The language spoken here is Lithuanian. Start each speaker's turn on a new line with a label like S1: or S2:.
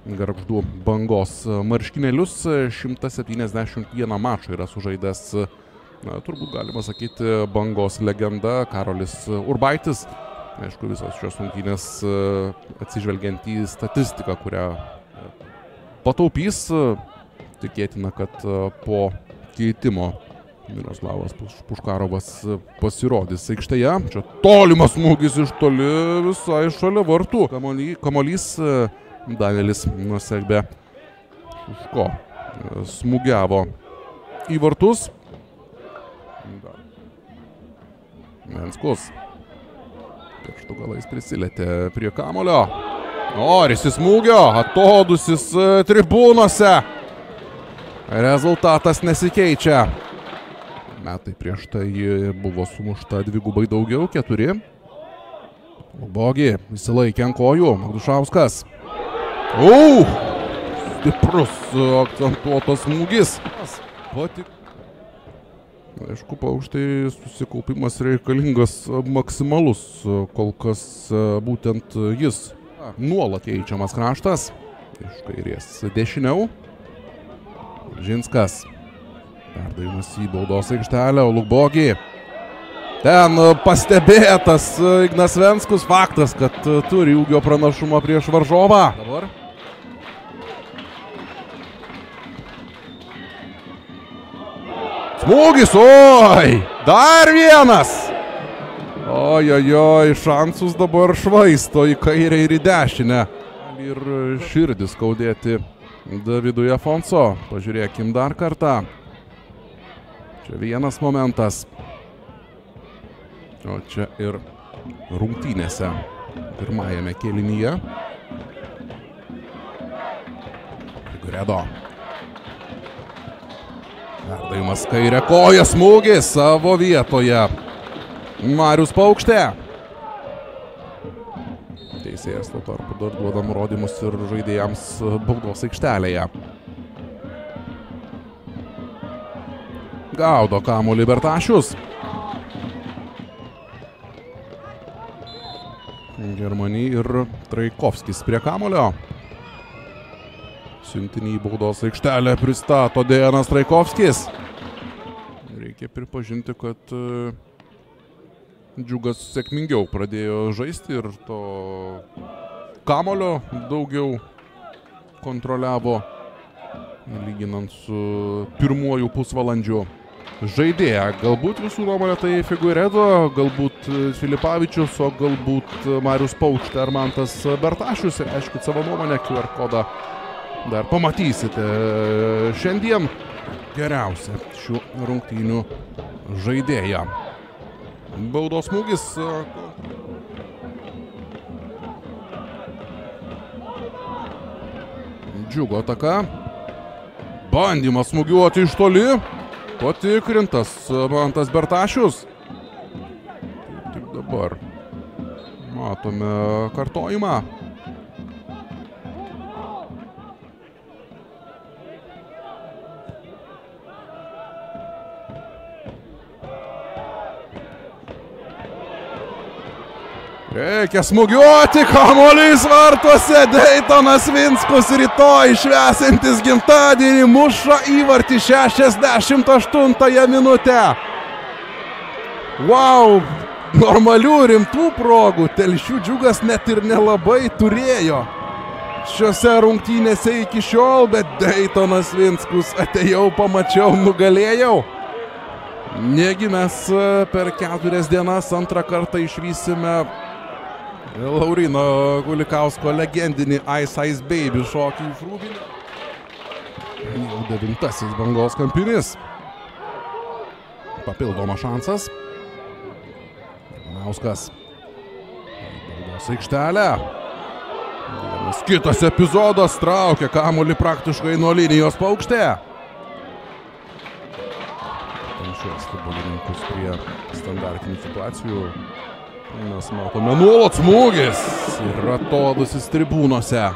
S1: Gargždų Bangos marškinėlius. 171 mačą yra sužaidęs, turbūt galima sakyti, Bangos legenda Karolis Urbaitis. Aišku, visos šios rungtynės atsižvelgiant į statistiką, kurią pataupys. Tikėtina, kad po keitimo Miroslavas Puškarovas pasirodys aikštėje. Čia tolimas smūgis iš toli, visai šalia vartų. Kamuolys Danielis Nuosekbė Šuško smūgiavo į vartus. Venskus pirštų galais prisilietė prie kamuolio. Norisi smūgio, atodusis tribūnose. Rezultatas nesikeičia. Metai prieš tai buvo sumušta dvigubai daugiau, 4. Bogi įsilaikė ant kojų, Magdušauskas. Stiprus akcentuotas smūgis. Aišku, paukštai susikaupimas reikalingas maksimalus, kol kas būtent jis. Nuolat keičiamas kraštas, iš kairės dešiniau. Žinskas. Perdavimas į baudos aikštelę, Olukbogi. Ten pastebėtas Ignas Venskus, faktas, kad turi ūgio pranašumą prieš varžovą. Dabar. Smūgis, oi! Dar vienas! Ojojoj, šansus dabar švaisto į kairę ir į dešinę. Ir širdį skaudėti Davidui Afonso. Pažiūrėkim dar kartą. Čia vienas momentas. O čia ir rungtynėse. Pirmajame kėlinyje. Figueredo. Perdavimas kairė koja, smūgis savo vietoje. Marius Paukštė. Teisėjas tuo tarpu dar duoda nurodymus ir žaidėjams baudos aikštelėje. Gaudo kamuolį Bertašius. Germany ir Traikovskis prie kamuolio. Siuntinį į baudos aikštelę pristato Dejanas Traikovskis. Reikia pripažinti, kad Džiugas sėkmingiau pradėjo žaisti ir to kamuolio daugiau kontroliavo, lyginant su pirmuoju pusvalandžiu. Žaidėja, galbūt visų nuomonė tai Figueredo, galbūt Filipavičius, o galbūt Marius Paukštė ar Mantas Bertašius. Ir aišku, savo nuomonę QR kodą dar pamatysite. Šiandien geriausia šių rungtynių žaidėja. Baudos smūgis. Džiugo ataka. Bandymas smūgiuoti iš toli. Patikrintas Mantas Bertašius. Tik dabar matome kartojimą. Reikia smūgiuoti, kamuolys vartuose, Deitonas Vinskus rytoj švęsiantis gimtadienį muša įvartį 68 minutę. Wow, normalių rimtų progų Telšių Džiugas net ir nelabai turėjo šiose rungtynėse iki šiol, bet Deitonas Vinskus atėjau, pamačiau, nugalėjau. Negi mes per 4 dienas antrą kartą išvysime Lauryno Gulikausko legendinį Ice Ice Baby šokį iš Rūbinio. Jau 9. Bangos kampinis. Papildomas šansas. Nauskas. Baudos aikštelė. Vienas kitas epizodas traukia kamuolį praktiškai nuo linijos Paukštė. Šios futbolininkus prie standartinių situacijų. Mes matome nuolat smūgis ir atodusis tribūnose.